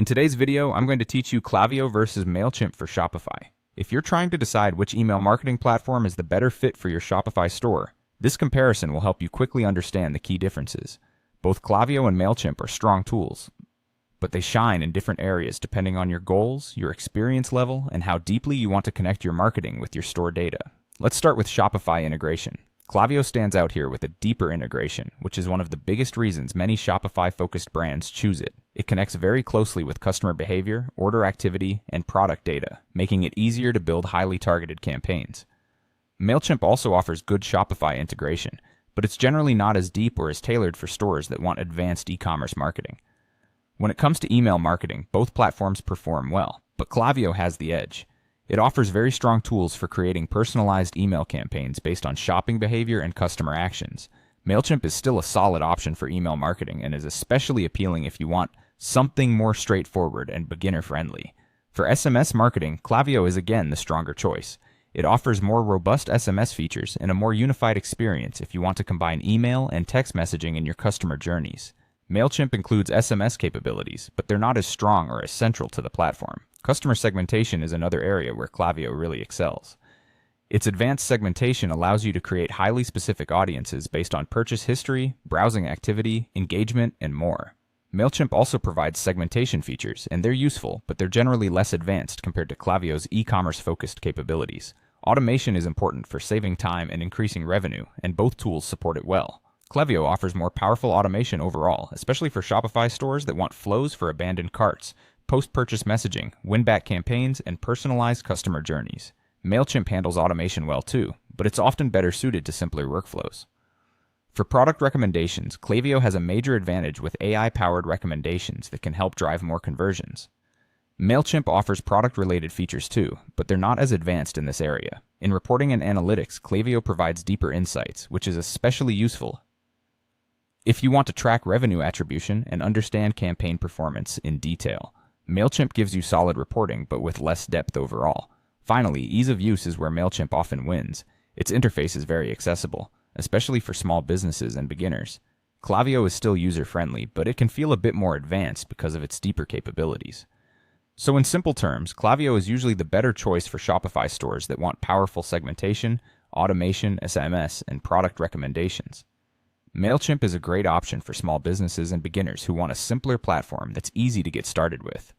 In today's video, I'm going to teach you Klaviyo versus Mailchimp for Shopify. If you're trying to decide which email marketing platform is the better fit for your Shopify store, this comparison will help you quickly understand the key differences. Both Klaviyo and Mailchimp are strong tools, but they shine in different areas depending on your goals, your experience level, and how deeply you want to connect your marketing with your store data. Let's start with Shopify integration. Klaviyo stands out here with a deeper integration, which is one of the biggest reasons many Shopify-focused brands choose it. It connects very closely with customer behavior, order activity, and product data, making it easier to build highly targeted campaigns. Mailchimp also offers good Shopify integration, but it's generally not as deep or as tailored for stores that want advanced e-commerce marketing. When it comes to email marketing, both platforms perform well, but Klaviyo has the edge. It offers very strong tools for creating personalized email campaigns based on shopping behavior and customer actions. Mailchimp is still a solid option for email marketing and is especially appealing if you want something more straightforward and beginner-friendly. For SMS marketing, Klaviyo is again the stronger choice. It offers more robust SMS features and a more unified experience if you want to combine email and text messaging in your customer journeys. Mailchimp includes SMS capabilities, but they're not as strong or as central to the platform. Customer segmentation is another area where Klaviyo really excels. Its advanced segmentation allows you to create highly specific audiences based on purchase history, browsing activity, engagement, and more. Mailchimp also provides segmentation features, and they're useful, but they're generally less advanced compared to Klaviyo's e-commerce-focused capabilities. Automation is important for saving time and increasing revenue, and both tools support it well. Klaviyo offers more powerful automation overall, especially for Shopify stores that want flows for abandoned carts, post-purchase messaging, win-back campaigns, and personalized customer journeys. Mailchimp handles automation well too, but it's often better suited to simpler workflows. For product recommendations, Klaviyo has a major advantage with AI-powered recommendations that can help drive more conversions. Mailchimp offers product-related features too, but they're not as advanced in this area. In reporting and analytics, Klaviyo provides deeper insights, which is especially useful if you want to track revenue attribution and understand campaign performance in detail. Mailchimp gives you solid reporting, but with less depth overall. Finally, ease of use is where Mailchimp often wins. Its interface is very accessible, especially for small businesses and beginners. Klaviyo is still user-friendly, but it can feel a bit more advanced because of its deeper capabilities. So in simple terms, Klaviyo is usually the better choice for Shopify stores that want powerful segmentation, automation, SMS, and product recommendations. Mailchimp is a great option for small businesses and beginners who want a simpler platform that's easy to get started with.